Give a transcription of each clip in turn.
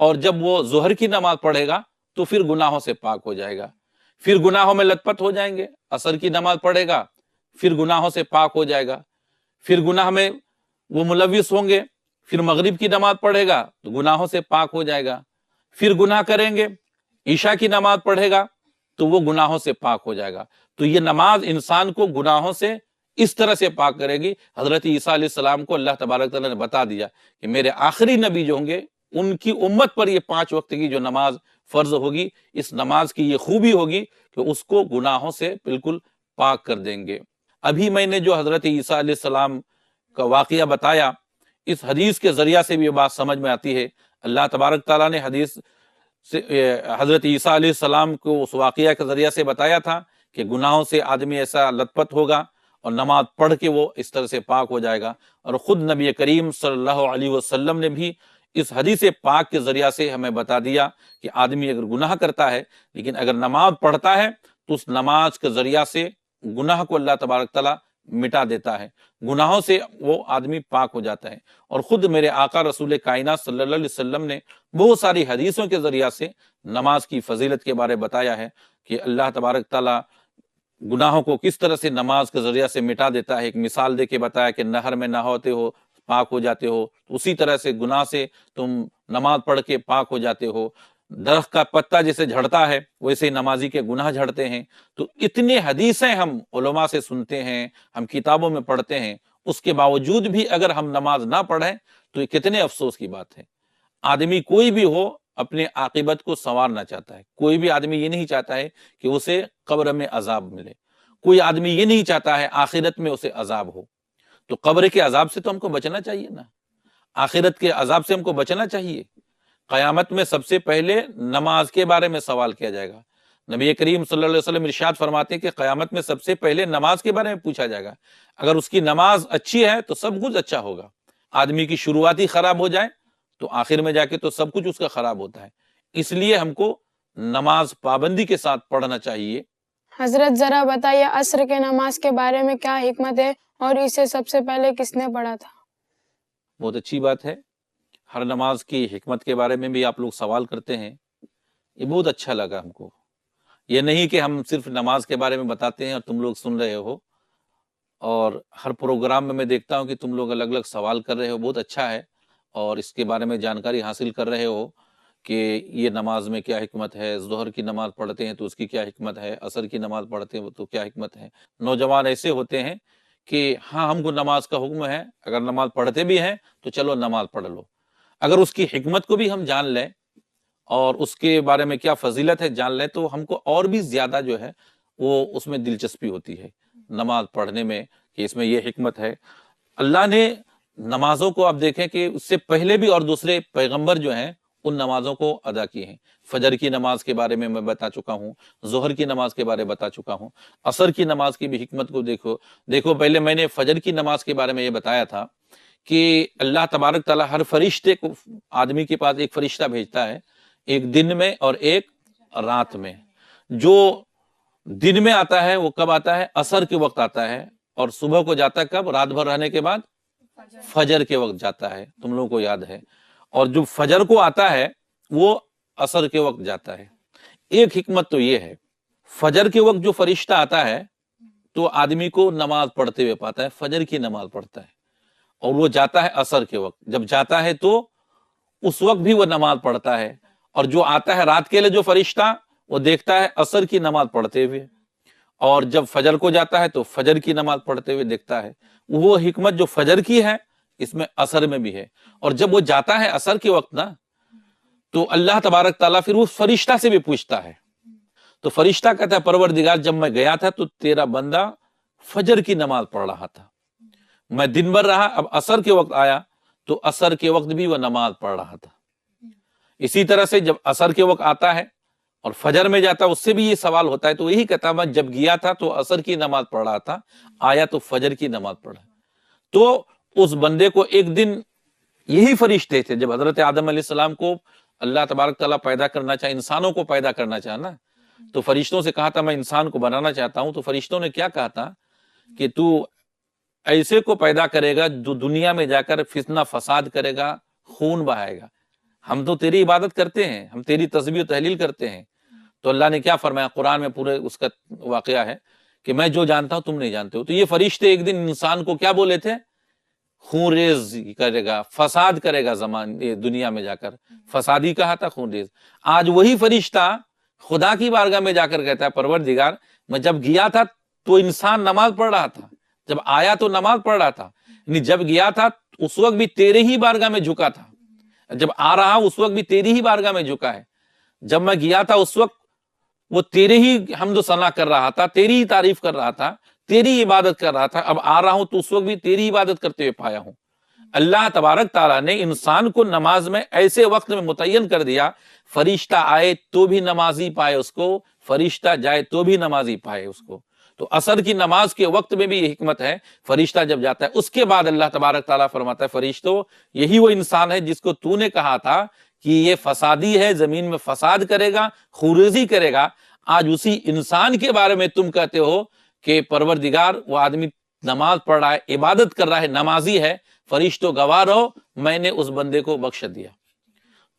اور جب وہ ظہر کی نماز پڑھے گا تو پھر گناہوں سے پاک ہو جائے گا، پھر گناہوں میں لت پت ہو جائیں گے، عصر کی نماز پڑھے گا پھر گناہوں سے پاک ہو جائے گا، پھر گناہ میں وہ ملوث ہوں گے، پھر مغرب کی نماز پڑھے گا تو گناہوں سے پاک ہو جائے گا، پھر گناہ کریں گے، عشاء کی نماز پڑھے گا تو وہ گناہوں سے پاک ہو جائے گا۔ تو یہ نماز انسان کو گناہوں سے اس طرح سے پاک کرے گی۔ حضرت عیسیٰ علیہ السلام کو اللہ تبارک تعالیٰ نے بتا دیا کہ میرے آخری نبی جو ہوں گے ان کی امت پر یہ 5 وقت کی جو نماز فرض ہوگی، اس نماز کی یہ خوبی ہوگی کہ اس کو گناہوں سے بالکل پاک کر دیں گے۔ ابھی میں نے جو حضرت عیسیٰ علیہ السلام کا واقعہ بتایا، اس حدیث کے ذریعہ سے بھی یہ بات سمجھ میں آتی ہے۔ اللہ تبارک تعالیٰ نے حدیث سے حضرت عیسیٰ علیہ السلام کو اس واقعہ کے ذریعہ سے بتایا تھا کہ گناہوں سے آدمی ایسا لت پت ہوگا اور نماز پڑھ کے وہ اس طرح سے پاک ہو جائے گا۔ اور خود نبی کریم صلی اللہ علیہ وسلم نے بھی اس حدیث پاک کے ذریعہ سے ہمیں بتا دیا کہ آدمی اگر گناہ کرتا ہے لیکن اگر نماز پڑھتا ہے تو اس نماز کے ذریعہ سے گناہ کو اللہ تبارک تعالیٰ مٹا دیتا ہے، گناہوں سے وہ آدمی پاک ہو جاتا ہے۔ اور خود میرے آقا رسول کائنات صلی اللہ علیہ وسلم نے بہت ساری حدیثوں کے ذریعہ سے نماز کی فضیلت کے بارے بتایا ہے کہ اللہ تبارک تعالیٰ گناہوں کو کس طرح سے نماز کے ذریعہ سے مٹا دیتا ہے۔ ایک مثال دے کے بتایا کہ نہر میں نہاتے ہو پاک ہو جاتے ہو، اسی طرح سے گناہ سے تم نماز پڑھ کے پاک ہو جاتے ہو۔ درخت کا پتا جیسے جھڑتا ہے ویسے ہی نمازی کے گناہ جھڑتے ہیں۔ تو اتنی حدیثیں ہم علماء سے سنتے ہیں، ہم کتابوں میں پڑھتے ہیں، اس کے باوجود بھی اگر ہم نماز نہ پڑھیں تو یہ کتنے افسوس کی بات ہے۔ آدمی کوئی بھی ہو اپنے عاقبت کو سنوارنا چاہتا ہے، کوئی بھی آدمی یہ نہیں چاہتا ہے کہ اسے قبر میں عذاب ملے، کوئی آدمی یہ نہیں چاہتا ہے آخرت میں اسے عذاب ہو۔ تو قبر کے عذاب سے تو ہم کو بچنا چاہیے نا، آخرت کے عذاب سے ہم کو بچنا چاہیے۔ قیامت میں سب سے پہلے نماز کے بارے میں سوال کیا جائے گا۔ نبی کریم صلی اللہ علیہ وسلم ارشاد فرماتے ہیں کہ قیامت میں سب سے پہلے نماز کے بارے میں پوچھا جائے گا۔ اگر اس کی نماز اچھی ہے تو سب کچھ اچھا ہوگا، آدمی کی شروعات ہی خراب ہو جائے تو آخر میں جا کے تو سب کچھ اس کا خراب ہوتا ہے۔ اس لیے ہم کو نماز پابندی کے ساتھ پڑھنا چاہیے۔ حضرت ذرا بتائیے عصر کے نماز کے بارے میں کیا حکمت ہے اور اسے سب سے پہلے کس نے پڑھا تھا؟ بہت اچھی بات ہے، ہر نماز کی حکمت کے بارے میں بھی آپ لوگ سوال کرتے ہیں، یہ بہت اچھا لگا ہم کو۔ یہ نہیں کہ ہم صرف نماز کے بارے میں بتاتے ہیں اور تم لوگ سن رہے ہو، اور ہر پروگرام میں دیکھتا ہوں کہ تم لوگ الگ الگ سوال کر رہے ہو، بہت اچھا ہے، اور اس کے بارے میں جانکاری حاصل کر رہے ہو کہ یہ نماز میں کیا حکمت ہے، ظہر کی نماز پڑھتے ہیں تو اس کی کیا حکمت ہے، عصر کی نماز پڑھتے ہیں تو کیا حکمت ہے۔ نوجوان ایسے ہوتے ہیں کہ ہاں ہم کو نماز کا حکم ہے، اگر نماز پڑھتے بھی ہیں تو چلو نماز پڑھ لو، اگر اس کی حکمت کو بھی ہم جان لیں اور اس کے بارے میں کیا فضیلت ہے جان لیں تو ہم کو اور بھی زیادہ جو ہے وہ اس میں دلچسپی ہوتی ہے نماز پڑھنے میں، کہ اس میں یہ حکمت ہے۔ اللہ نے نمازوں کو آپ دیکھیں کہ اس سے پہلے بھی اور دوسرے پیغمبر جو ہیں ان نمازوں کو ادا کیے ہیں۔ فجر کی نماز کے بارے میں بتا چکا ہوں، ظہر کی نماز کے بارے میں بتا چکا ہوں، عصر کی نماز کی بھی حکمت کو دیکھو پہلے میں نے فجر کی نماز کے بارے میں یہ بتایا تھا کہ اللہ تبارک تعالیٰ ہر فرشتے کو، آدمی کے پاس ایک فرشتہ بھیجتا ہے، ایک دن میں اور ایک رات میں۔ جو دن میں آتا ہے وہ کب آتا ہے؟ عصر کے وقت آتا ہے، اور صبح کو جاتا ہے کب؟ رات بھر رہنے کے بعد فجر کے وقت جاتا ہے، تم لوگوں کو یاد ہے۔ اور جو فجر کو آتا ہے وہ عصر کے وقت جاتا ہے۔ ایک حکمت تو یہ ہے، فجر کے وقت جو فرشتہ آتا ہے تو آدمی کو نماز پڑھتے ہوئے پاتا ہے، فجر کی نماز پڑھتا ہے، اور وہ جاتا ہے عصر کے وقت۔ جب جاتا ہے تو اس وقت بھی وہ نماز پڑھتا ہے، اور جو آتا ہے رات کے لیے جو فرشتہ وہ دیکھتا ہے عصر کی نماز پڑھتے ہوئے، اور جب فجر کو جاتا ہے تو فجر کی نماز پڑھتے ہوئے دیکھتا ہے۔ وہ حکمت جو فجر کی ہے اس میں عصر میں بھی ہے۔ اور جب وہ جاتا ہے عصر کے وقت نا تو اللہ تبارک تعالیٰ پھر اس فرشتہ سے بھی پوچھتا ہے، تو فرشتہ کہتا ہے پروردگار جب میں گیا تھا تو تیرا بندہ فجر کی نماز پڑھ رہا تھا، میں دن بھر رہا، اب عصر کے وقت آیا تو عصر کے وقت بھی وہ نماز پڑھ رہا تھا۔ اسی طرح سے جب عصر کے وقت آتا ہے اور فجر میں جاتا ہے، اس سے بھی یہ سوال ہوتا ہے، تو یہی کہتا میں جب گیا تھا تو عصر کی نماز پڑھ رہا تھا، آیا تو فجر کی نماز پڑھا۔ تو اس بندے کو ایک دن یہی فرشتے تھے، جب حضرت آدم علیہ السلام کو اللہ تبارک تعالیٰ پیدا کرنا چاہے، انسانوں کو پیدا کرنا چاہنا، تو فرشتوں سے کہا تھا میں انسان کو بنانا چاہتا ہوں، تو فرشتوں نے کیا کہا تھا کہ تو ایسے کو پیدا کرے گا جو دنیا میں جا کر فتنہ فساد کرے گا، خون بہائے گا، ہم تو تیری عبادت کرتے ہیں، ہم تیری تسبیح و تحلیل کرتے ہیں. تو اللہ نے کیا فرمایا قرآن میں، پورے اس کا واقعہ ہے کہ میں جو جانتا ہوں تم نہیں جانتے ہو. تو یہ فرشتے ایک دن انسان کو کیا بولے تھے؟ خون ریز کرے گا، فساد کرے گا دنیا میں جا کر. فسادی کہا تھا، خون ریز. آج وہی فرشتہ خدا کی بارگاہ میں جا کر کہتا ہے پروردگار میں جب گیا تھا تو انسان نماز پڑھ رہا تھا، جب آیا تو نماز پڑھ رہا تھا، یعنی جب گیا تھا اس وقت بھی تیرے ہی بارگاہ میں جھکا تھا، جب آ رہا اس وقت بھی تیری ہی بارگاہ میں جھکا ہے. جب میں گیا تھا اس وقت وہ تیرے ہی حمد و ثنا کر رہا تھا، تیری ہی تعریف کر رہا تھا، تیری عبادت کر رہا تھا. اب آ رہا ہوں تو اس وقت بھی تیری عبادت کرتے ہوئے پایا ہوں. اللہ تبارک تعالیٰ نے انسان کو نماز میں ایسے وقت میں متعین کر دیا، فرشتہ آئے تو بھی نمازی پائے اس کو، فرشتہ جائے تو بھی نمازی پائے اس کو. تو عصر کی نماز کے وقت میں بھی یہ حکمت ہے، فرشتہ جب جاتا ہے اس کے بعد اللہ تبارک تعالیٰ فرماتا ہے فرشتوں یہی وہ انسان ہے جس کو تو نے کہا تھا کہ یہ فسادی ہے، زمین میں فساد کرے گا، خوریزی کرے گا. آج اسی انسان کے بارے میں تم کہتے ہو کہ پروردگار وہ آدمی نماز پڑھ رہا ہے، عبادت کر رہا ہے، نمازی ہے، فرشتوں گواہ رہو میں نے اس بندے کو بخش دیا.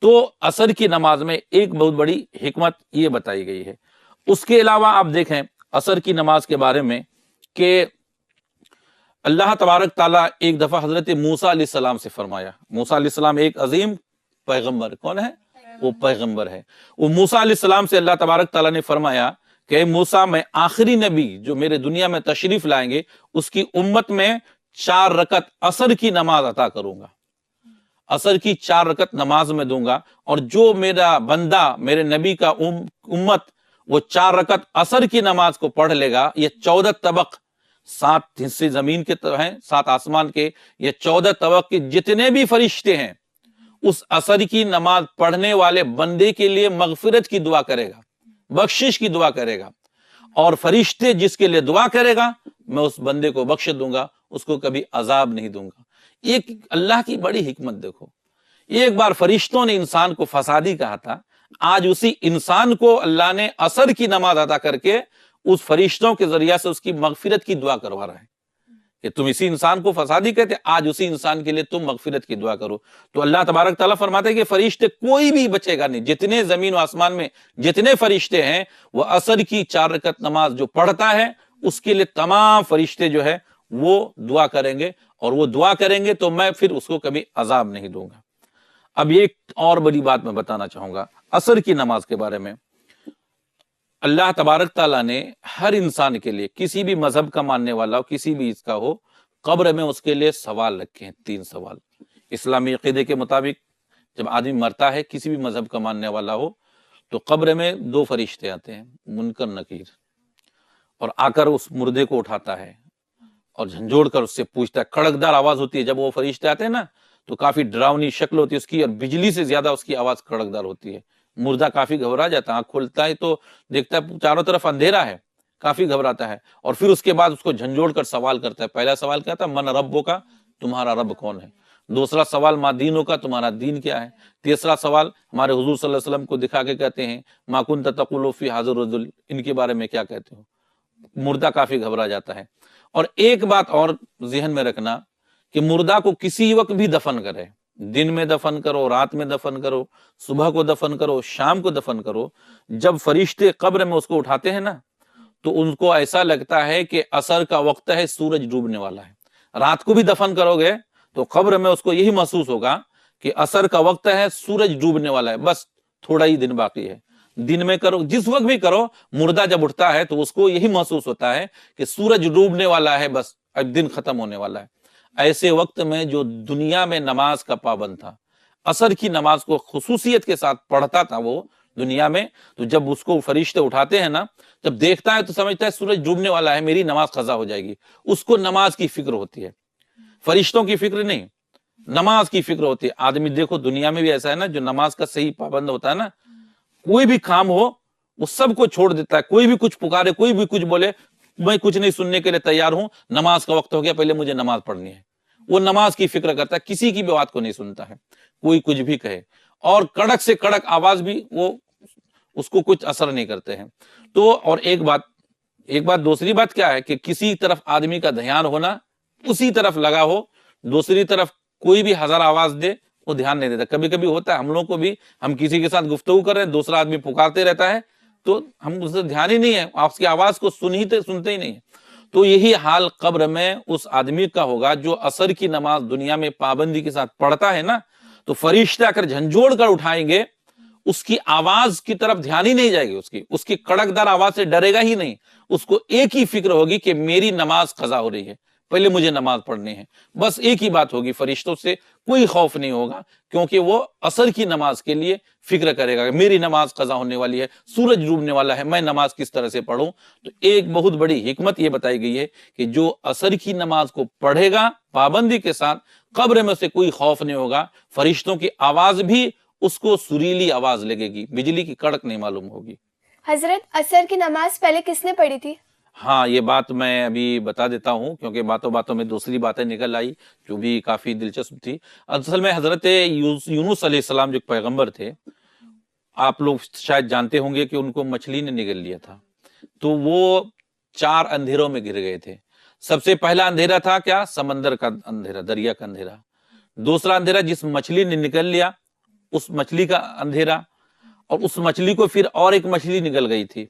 تو عصر کی نماز میں ایک بہت بڑی حکمت یہ بتائی گئی ہے. اس کے علاوہ آپ دیکھیں عصر کی نماز کے بارے میں کہ اللہ تبارک تعالیٰ ایک دفعہ حضرت موسیٰ علیہ السلام سے فرمایا. موسیٰ علیہ السلام ایک عظیم پیغمبر، کون ہے؟ وہ پیغمبر ہے. وہ موسیٰ علیہ السلام سے اللہ تبارک تعالیٰ نے فرمایا کہ اے موسیٰ میں آخری نبی جو میرے دنیا میں تشریف لائیں گے اس کی امت میں 4 رکعت عصر کی نماز عطا کروں گا، عصر کی 4 رکعت نماز میں دوں گا. اور جو میرا بندہ میرے نبی کا امت وہ 4 رکعت عصر کی نماز کو پڑھ لے گا، یہ 14 طبق، 7 حصے زمین کے ہیں، 7 آسمان کے، یہ 14 طبق کے جتنے بھی فرشتے ہیں اس عصر کی نماز پڑھنے والے بندے کے لیے مغفرت کی دعا کرے گا، بخشش کی دعا کرے گا. اور فرشتے جس کے لیے دعا کرے گا میں اس بندے کو بخش دوں گا، اس کو کبھی عذاب نہیں دوں گا. ایک اللہ کی بڑی حکمت دیکھو. ایک بار فرشتوں نے انسان کو فسادی کہا تھا، آج اسی انسان کو اللہ نے عصر کی نماز ادا کر کے اس فرشتوں کے ذریعہ سے اس کی مغفرت کی دعا کروا رہا ہے کہ تم اسی انسان کو فسادی کہتے، آج اسی انسان کے لیے تم مغفرت کی دعا کرو. تو اللہ تبارک تعالیٰ فرماتے ہیں کہ فرشتے کوئی بھی بچے گا نہیں، جتنے زمین و آسمان میں جتنے فرشتے ہیں وہ عصر کی 4 رکعت نماز جو پڑھتا ہے اس کے لیے تمام فرشتے جو ہے وہ دعا کریں گے، اور وہ دعا کریں گے تو میں پھر اس کو کبھی عذاب نہیں دوں گا. اب ایک اور بڑی بات میں بتانا چاہوں گا عصر کی نماز کے بارے میں. اللہ تبارک تعالیٰ نے ہر انسان کے لیے، کسی بھی مذہب کا ماننے والا ہو، کسی بھی اس کا ہو، قبر میں اس کے لیے سوال رکھے ہیں، 3 سوال. اسلامی عقیدے کے مطابق جب آدمی مرتا ہے کسی بھی مذہب کا ماننے والا ہو تو قبر میں 2 فرشتے آتے ہیں، منکر نکیر، اور آ کر اس مردے کو اٹھاتا ہے اور جھنجھوڑ کر اس سے پوچھتا ہے. کڑکدار آواز ہوتی ہے جب وہ فرشتے آتے ہیں نا، تو کافی ڈراؤنی شکل ہوتی ہے اس کی، اور بجلی سے زیادہ اس کی آواز کڑکدار ہوتی ہے. مردہ کافی گھبرا جاتا ہے، آنکھ کھولتا ہے تو دیکھتا ہے چاروں طرف اندھیرا ہے، کافی گھبراتا ہے. اور پھر اس کے بعد اس کو جھنجھوڑ کر سوال کرتا ہے. پہلا سوال کیا تھا؟ من ربو کا، تمہارا رب کون ہے. دوسرا سوال ما دینوں کا، تمہارا دین کیا ہے. تیسرا سوال ہمارے حضور صلی اللہ علیہ وسلم کو دکھا کے کہتے ہیں ما کنت تقول فی حاضر الرجل، ان کے بارے میں کیا کہتے ہو. مردہ کافی گھبرا جاتا ہے. اور ایک بات اور ذہن میں رکھنا کہ مردہ کو کسی وقت بھی دفن کرے، دن میں دفن کرو، رات میں دفن کرو، صبح کو دفن کرو، شام کو دفن کرو، جب فرشتے قبر میں اس کو اٹھاتے ہیں نا تو ان کو ایسا لگتا ہے کہ عصر کا وقت ہے، سورج ڈوبنے والا ہے. رات کو بھی دفن کرو گے تو قبر میں اس کو یہی محسوس ہوگا کہ عصر کا وقت ہے، سورج ڈوبنے والا ہے، بس تھوڑا ہی دن باقی ہے. دن میں کرو، جس وقت بھی کرو، مردہ جب اٹھتا ہے تو اس کو یہی محسوس ہوتا ہے کہ سورج ڈوبنے والا ہے، بس اب دن ختم ہونے والا ہے. ایسے وقت میں جو دنیا میں نماز کا پابند تھا، عصر کی نماز کو خصوصیت کے ساتھ پڑھتا تھا وہ دنیا میں، تو جب اس کو فرشتے اٹھاتے ہیں نا، جب دیکھتا ہے تو سمجھتا ہے سورج ڈوبنے والا ہے، میری نماز قضا ہو جائے گی. اس کو نماز کی فکر ہوتی ہے، فرشتوں کی فکر نہیں، نماز کی فکر ہوتی ہے. آدمی دیکھو دنیا میں بھی ایسا ہے نا، جو نماز کا صحیح پابند ہوتا ہے نا، کوئی بھی کام ہو وہ سب کو چھوڑ دیتا ہے. کوئی بھی کچھ پکارے، کوئی بھی کچھ بولے، میں کچھ نہیں سننے کے لیے تیار ہوں، نماز کا وقت ہو گیا، پہلے مجھے نماز پڑھنی ہے. وہ نماز کی فکر کرتا ہے، کسی کی بھی بات کو نہیں سنتا ہے، کوئی کچھ بھی کہے. اور کڑک سے کڑک آواز بھی وہ اس کو کچھ اثر نہیں کرتے ہیں. تو اور ایک بات دوسری بات کیا ہے کہ کسی طرف آدمی کا دھیان ہونا، اسی طرف لگا ہو، دوسری طرف کوئی بھی ہزار آواز دے وہ دھیان نہیں دیتا. کبھی کبھی ہوتا ہے ہم لوگوں کو بھی, ہم کسی کے ساتھ گفتگو کر رہے ہیں, دوسرا آدمی پکارتے رہتا ہے تو ہم اسے دھیان ہی نہیں ہے, آپ کی آواز کو سنتے ہی نہیں. تو یہی حال قبر میں اس آدمی کا ہوگا جو عصر کی نماز دنیا میں پابندی کے ساتھ پڑھتا ہے نا, تو فرشتے آ کر جھنجھوڑ کر اٹھائیں گے, اس کی آواز کی طرف دھیان ہی نہیں جائے گی, اس کی کڑکدار آواز سے ڈرے گا ہی نہیں. اس کو ایک ہی فکر ہوگی کہ میری نماز قضا ہو رہی ہے, پہلے مجھے نماز پڑھنی ہے, بس ایک ہی بات ہوگی. فرشتوں سے کوئی خوف نہیں ہوگا, کیونکہ وہ عصر کی نماز کے لیے فکر کرے گا کہ میری نماز قضا ہونے والی ہے, سورج ڈوبنے والا ہے, میں نماز کس طرح سے پڑھوں. تو ایک بہت بڑی حکمت یہ بتائی گئی ہے کہ جو عصر کی نماز کو پڑھے گا پابندی کے ساتھ, قبر میں اسے کوئی خوف نہیں ہوگا. فرشتوں کی آواز بھی اس کو سریلی آواز لگے گی, بجلی کی کڑک نہیں معلوم ہوگی. حضرت عصر کی نماز پہلے کس نے پڑھی تھی؟ ہاں, یہ بات میں ابھی بتا دیتا ہوں, کیونکہ باتوں باتوں میں دوسری باتیں نکل آئی جو بھی کافی دلچسپ تھی. اصل میں حضرت یونس علیہ السلام جو پیغمبر تھے, آپ لوگ شاید جانتے ہوں گے کہ ان کو مچھلی نے نگل لیا تھا, تو وہ 4 اندھیروں میں گر گئے تھے. سب سے پہلا اندھیرا تھا کیا؟ سمندر کا اندھیرا, دریا کا اندھیرا. دوسرا اندھیرا جس مچھلی نے نگل لیا اس مچھلی کا اندھیرا, اور اس مچھلی کو پھر اور ایک مچھلی نگل گئی تھی,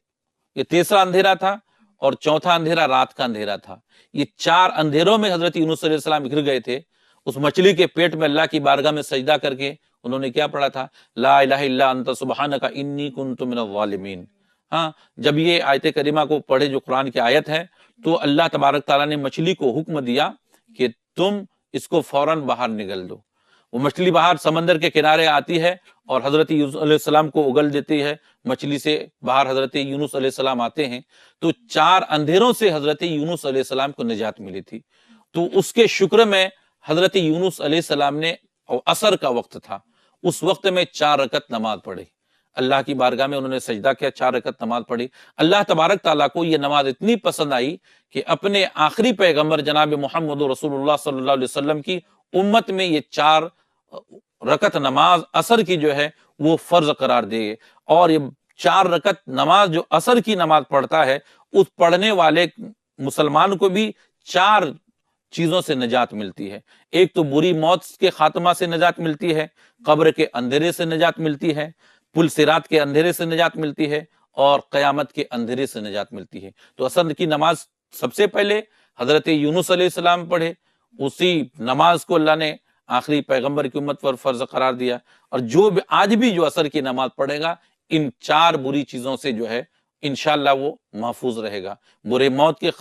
یہ تیسرا اندھیرا تھا. اور چوتھا اندھیرا رات کا اندھیرا تھا. یہ 4 اندھیروں میں حضرت یونس علیہ السلام گر گئے تھے. اس مچھلی کے پیٹ میں اللہ کی بارگاہ میں سجدہ کر کے انہوں نے کیا پڑھا تھا؟ لا الہ الا انت سبحانک انی کنت من الظالمین. ہاں, جب یہ آیت کریمہ کو پڑھے جو قرآن کی آیت ہے, تو اللہ تبارک تعالیٰ نے مچھلی کو حکم دیا کہ تم اس کو فوراً باہر نگل دو. وہ مچھلی باہر سمندر کے کنارے آتی ہے اور حضرت یونس علیہ السلام کو اگل دیتی ہے. مچھلی سے باہر حضرت یونس علیہ السلام آتے ہیں. تو 4 اندھیروں سے حضرت یونس علیہ السلام کو نجات ملی تھی. تو اس کے شکر میں حضرت یونس علیہ السلام نے, عصر کا وقت تھا, اس وقت میں 4 رکعت نماز پڑھی. اللہ کی بارگاہ میں انہوں نے سجدہ کیا, 4 رکعت نماز پڑھی. اللہ تبارک تعالیٰ کو یہ نماز اتنی پسند آئی کہ اپنے آخری پیغمبر جناب محمد رسول اللہ صلی اللہ علیہ وسلم کی امت میں یہ 4 رکعت نماز عصر کی جو ہے وہ فرض قرار دے. اور یہ 4 رکعت نماز جو عصر کی نماز پڑھتا ہے, اس پڑھنے والے مسلمان کو بھی 4 چیزوں سے نجات ملتی ہے. ایک تو بری موت کے خاتمہ سے نجات ملتی ہے, قبر کے اندھیرے سے نجات ملتی ہے, پل صراط کے اندھیرے سے نجات ملتی ہے, اور قیامت کے اندھیرے سے نجات ملتی ہے. تو عصر کی نماز سب سے پہلے حضرت یونس علیہ السلام پڑھے, اسی نماز کو اللہ نے آخری پیغمبر کی امت پر فرض قرار دیا. اور جو آج بھی جو عصر کی نماز پڑھے گا, ان 4 بری چیزوں سے جو ہے انشاءاللہ وہ محفوظ رہے گا. برے موت کے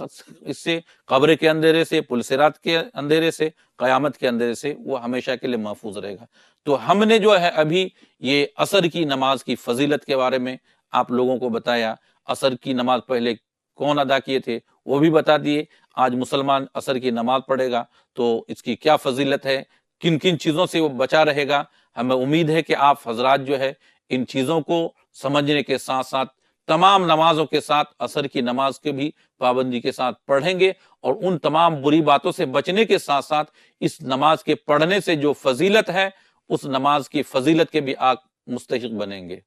اس سے, قبر کے اندھیرے سے, پل صراط کے اندھیرے سے, قیامت کے اندھیرے سے وہ ہمیشہ کے لیے محفوظ رہے گا. تو ہم نے جو ہے ابھی یہ عصر کی نماز کی فضیلت کے بارے میں آپ لوگوں کو بتایا. عصر کی نماز پہلے کون ادا کیے تھے وہ بھی بتا دیے. آج مسلمان عصر کی نماز پڑھے گا تو اس کی کیا فضیلت ہے, کن کن چیزوں سے وہ بچا رہے گا. ہمیں امید ہے کہ آپ حضرات جو ہے ان چیزوں کو سمجھنے کے ساتھ ساتھ تمام نمازوں کے ساتھ عصر کی نماز کے بھی پابندی کے ساتھ پڑھیں گے, اور ان تمام بری باتوں سے بچنے کے ساتھ ساتھ اس نماز کے پڑھنے سے جو فضیلت ہے اس نماز کی فضیلت کے بھی آپ مستحق بنیں گے.